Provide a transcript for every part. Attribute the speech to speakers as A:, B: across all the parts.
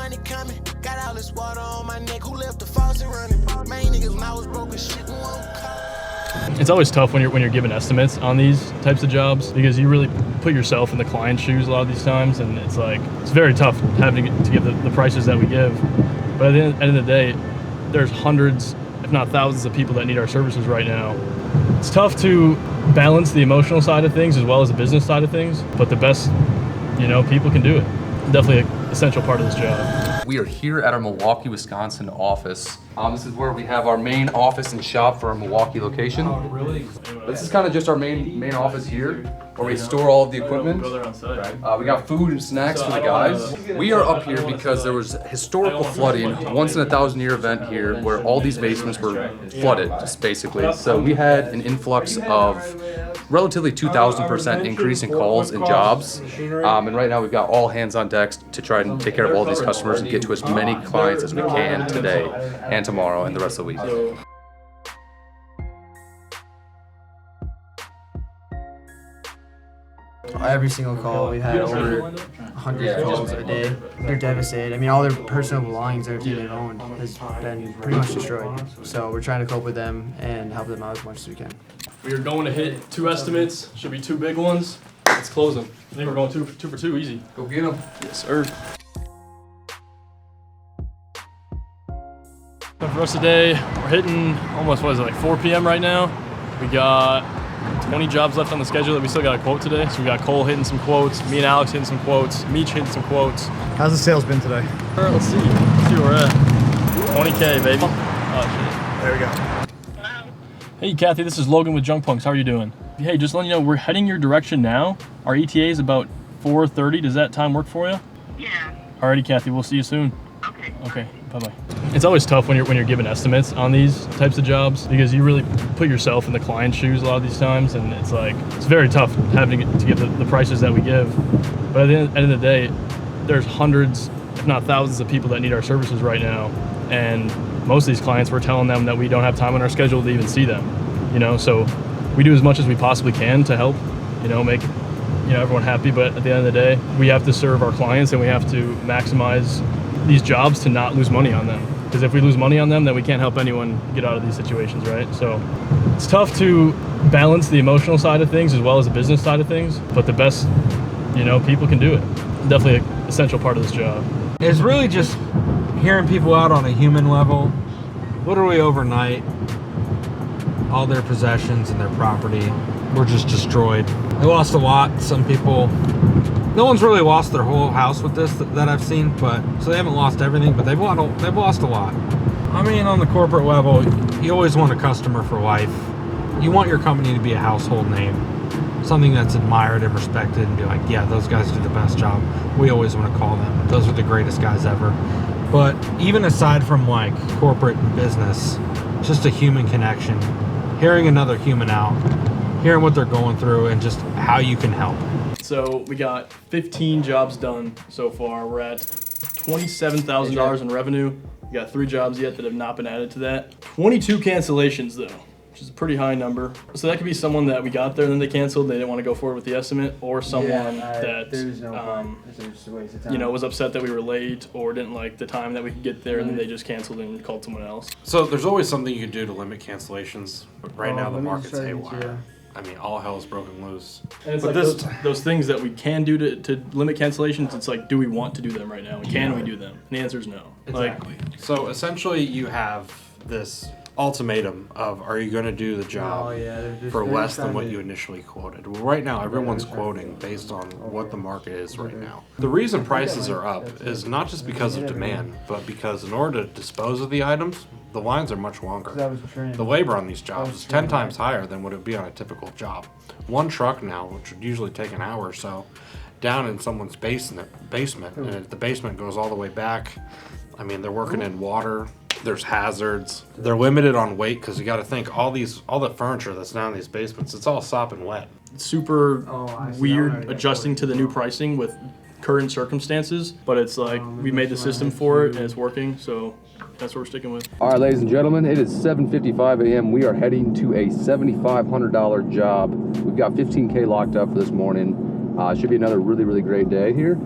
A: money coming. Got all this water on my neck. Who left the faucet running? Main niggas when I was broken shit won't come.
B: It's always tough when you're given estimates on these types of jobs because you really put yourself in the client's shoes a lot of these times, and it's like it's very tough having to give the prices that we give. But at the end of the day, there's hundreds, if not thousands, of people that need our services right now. It's tough to balance the emotional side of things as well as the business side of things, but the best, people can do it. Definitely an essential part of this job.
C: We are here at our Milwaukee, Wisconsin office. This is where we have our main office and shop for our Milwaukee location.
B: Oh, really?
C: This is kind of just our main office here, where we store all of the equipment. We got food and snacks for the guys. We are up here because there was historical flooding, once in a 1,000-year event here, where all these basements were flooded, just basically. So we had an influx of relatively 2,000% increase in calls and jobs. And right now we've got all hands on deck to try and take care of all these customers and get to as many clients as we can today and tomorrow and the rest of the week.
D: Every single call, we had over 100 calls a day. They're devastated. I mean, all their personal belongings, everything they've owned, has been pretty much destroyed. So we're trying to cope with them and help them out as much as we can.
B: We are going to hit 2 estimates. Should be 2 big ones. Let's close them. I think we're going two for two, easy.
C: Go get them.
B: Yes, sir. So for us today, we're hitting almost, 4 p.m. right now. We got 20 jobs left on the schedule that we still got to quote today. So we got Cole hitting some quotes, me and Alex hitting some quotes, Meech hitting some quotes.
E: How's the sales been today?
B: All right, let's see where we're at. 20K, baby. Oh, shit.
E: There we go.
B: Hey, Kathy, this is Logan with Junk Punks. How are you doing? Hey, just letting you know, we're heading your direction now. Our ETA is about 4:30. Does that time work for you?
F: Yeah.
B: Alrighty, Kathy, we'll see you soon.
F: Okay.
B: Okay, bye-bye. It's always tough when you're given estimates on these types of jobs because you really put yourself in the client's shoes a lot of these times, and it's like it's very tough having to give the prices that we give. But at the end of the day, there's hundreds, if not thousands, of people that need our services right now, and most of these clients, we're telling them that we don't have time on our schedule to even see them. So we do as much as we possibly can to help, make everyone happy. But at the end of the day, we have to serve our clients and we have to maximize these jobs to not lose money on them. Because if we lose money on them, then we can't help anyone get out of these situations, right? So it's tough to balance the emotional side of things as well as the business side of things. But the best, people can do it. Definitely an essential part of this job.
G: It's really just hearing people out on a human level. Literally overnight, all their possessions and their property were just destroyed. They lost a lot. Some people, no one's really lost their whole house with this that I've seen, so they haven't lost everything, but they've lost a lot. I mean, on the corporate level, you always want a customer for life. You want your company to be a household name, something that's admired and respected, and be like, yeah, those guys do the best job. We always want to call them. Those are the greatest guys ever. But even aside from like corporate and business, just a human connection, hearing another human out, hearing what they're going through, and just how you can help.
B: So we got 15 jobs done so far. We're at $27,000 in revenue. We got 3 jobs yet that have not been added to that. 22 cancellations though, which is a pretty high number. So that could be someone that we got there and then they canceled, they didn't want to go forward with the estimate, or someone that was upset that we were late or didn't like the time that we could get there, and then they just canceled and called someone else.
H: So there's always something you can do to limit cancellations, but right now the market's haywire. I mean, all hell's broken loose.
B: And it's those things that we can do to limit cancellations. It's like, do we want to do them right now? And can we do them? And the answer is no.
H: Exactly. So essentially you have this ultimatum of, are you going to do the job for less than what you initially quoted? Well, right now everyone's quoting based on what the market is right now. The reason prices are up is not just because of demand, but because in order to dispose of the items, the lines are much longer. The labor on these jobs is 10 times higher than what it would be on a typical job. One truck now, which would usually take an hour or so, down in someone's basement, and if the basement goes all the way back, I mean, they're working in water, there's hazards. They're limited on weight because you got to think all the furniture that's down in these basements, it's all sopping wet.
B: Super weird adjusting to the new pricing with current circumstances, but it's like we made the system for it and it's working, so that's what we're sticking with.
C: All right, ladies and gentlemen, it is 7:55 a.m. We are heading to a $7,500 job. We've got 15K locked up for this morning. Should be another really, really great day here.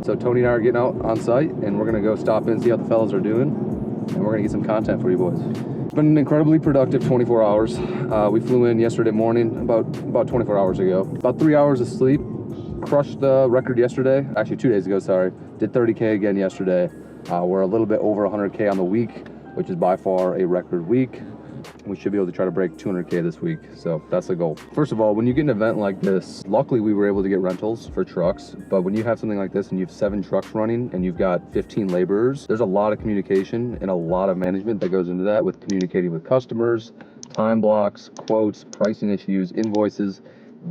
C: So Tony and I are getting out on site, and we're gonna go stop in, see how the fellas are doing, and we're gonna get some content for you boys. It's been an incredibly productive 24 hours. We flew in yesterday morning, about 24 hours ago. About 3 hours of sleep. Crushed the record yesterday, actually 2 days ago, sorry. Did 30K again yesterday. We're a little bit over 100K on the week, which is by far a record week. We should be able to try to break 200K this week, so that's the goal. First of all, when you get an event like this, luckily we were able to get rentals for trucks, but when you have something like this and you have 7 trucks running and you've got 15 laborers, there's a lot of communication and a lot of management that goes into that, with communicating with customers, time blocks, quotes, pricing issues, invoices.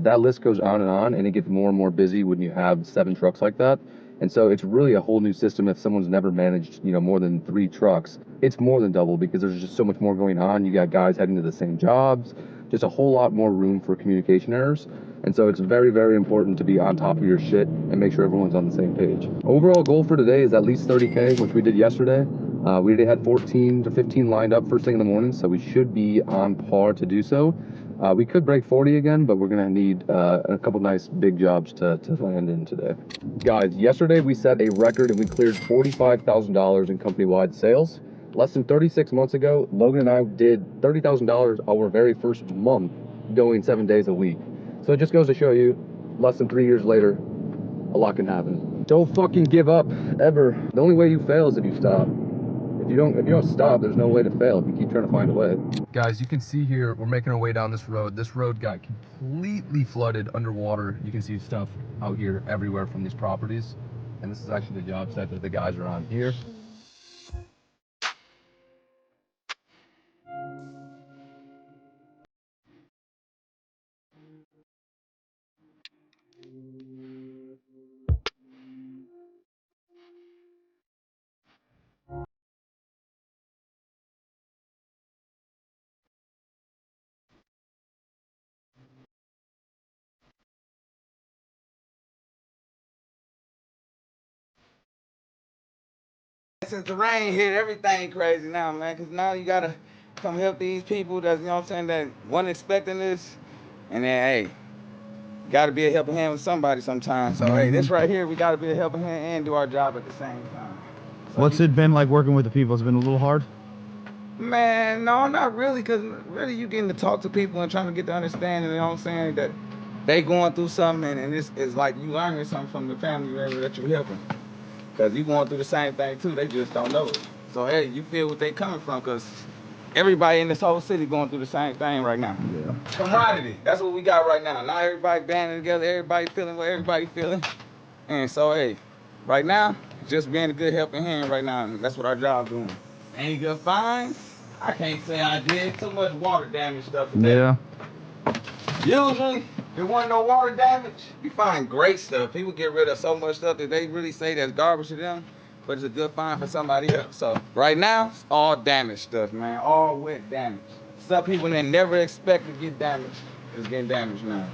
C: That list goes on, and it gets more and more busy when you have 7 trucks like that. And so it's really a whole new system. If someone's never managed, more than 3 trucks, it's more than double, because there's just so much more going on. You got guys heading to the same jobs, just a whole lot more room for communication errors. And so it's very, very important to be on top of your shit and make sure everyone's on the same page. Overall goal for today is at least 30K, which we did yesterday. We already had 14 to 15 lined up first thing in the morning, so we should be on par to do so. We could break 40 again, but we're gonna need a couple nice big jobs to land in today. Guys, yesterday we set a record and we cleared $45,000 in company-wide sales. Less than 36 months ago, Logan and I did $30,000 our very first month, going 7 days a week. So it just goes to show you, less than 3 years later, a lot can happen. Don't fucking give up, ever. The only way you fail is if you stop. If you don't stop, there's no way to fail if you keep trying to find a way. Guys, you can see here, we're making our way down this road. This road got completely flooded underwater. You can see stuff out here everywhere from these properties. And this is actually the job site that the guys are on here.
E: Since the rain hit, everything crazy now, man, because now you gotta come help these people that's, that wasn't expecting this. And then, hey, gotta be a helping hand with somebody sometimes. So, hey, this right here, we gotta be a helping hand and do our job at the same time. So
F: what's it been like working with the people? It's been a little hard?
E: Man, no, not really, because really you getting to talk to people and trying to get to understanding, that they going through something, and it's like you learning something from the family member that you're helping. Because you going through the same thing too, they just don't know it. So hey, you feel what they coming from, because everybody in this whole city going through the same thing right now. Yeah. Commodity, that's what we got right now. Now everybody banding together, everybody feeling what everybody feeling. And so hey, right now, just being a good helping hand right now, and that's what our job doing. Any good finds? I can't say I did. Too much water damage stuff today.
F: Yeah.
E: Usually, there wasn't no water damage. We find great stuff. People get rid of so much stuff that they really say that's garbage to them, but it's a good find for somebody else. So right now, it's all damaged stuff, man. All wet damage. Some people that never expect to get damaged is getting damaged now.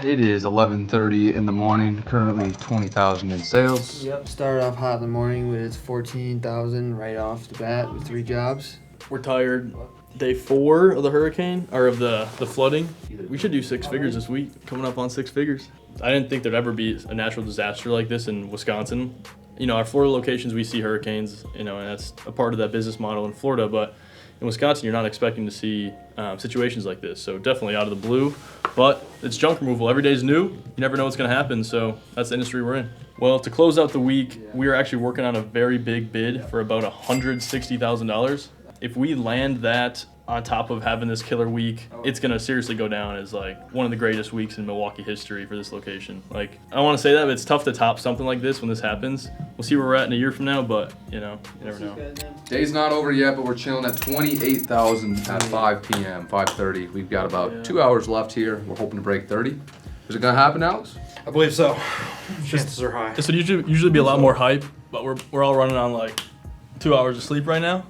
C: It is 11:30 in the morning, currently 20,000 in sales.
D: Yep, started off hot in the morning with 14,000 right off the bat with 3 jobs.
B: We're tired. Day 4 of the hurricane, or of the flooding. We should do 6 figures this week, coming up on 6 figures. I didn't think there'd ever be a natural disaster like this in Wisconsin. Our Florida locations, we see hurricanes, and that's a part of that business model in Florida, but in Wisconsin, you're not expecting to see situations like this. So definitely out of the blue, but it's junk removal. Every day's new. You never know what's gonna happen, so that's the industry we're in. Well, to close out the week, we are actually working on a very big bid for about $160,000. If we land that on top of having this killer week, it's gonna seriously go down as like one of the greatest weeks in Milwaukee history for this location. Like, I don't wanna say that, but it's tough to top something like this when this happens. We'll see where we're at in a year from now, but you never know.
C: Day's not over yet, but we're chilling at 28,000 at 5 p.m., 5:30. We've got about 2 hours left here. We're hoping to break 30. Is it gonna happen, Alex?
H: I believe so. Chances are high.
B: This would usually be a lot more hype, but we're all running on like 2 hours of sleep right now.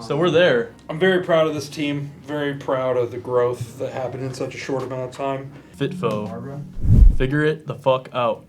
B: So we're there.
H: I'm very proud of this team. Very proud of the growth that happened in such a short amount of time.
B: FitFo. Figure it the fuck out.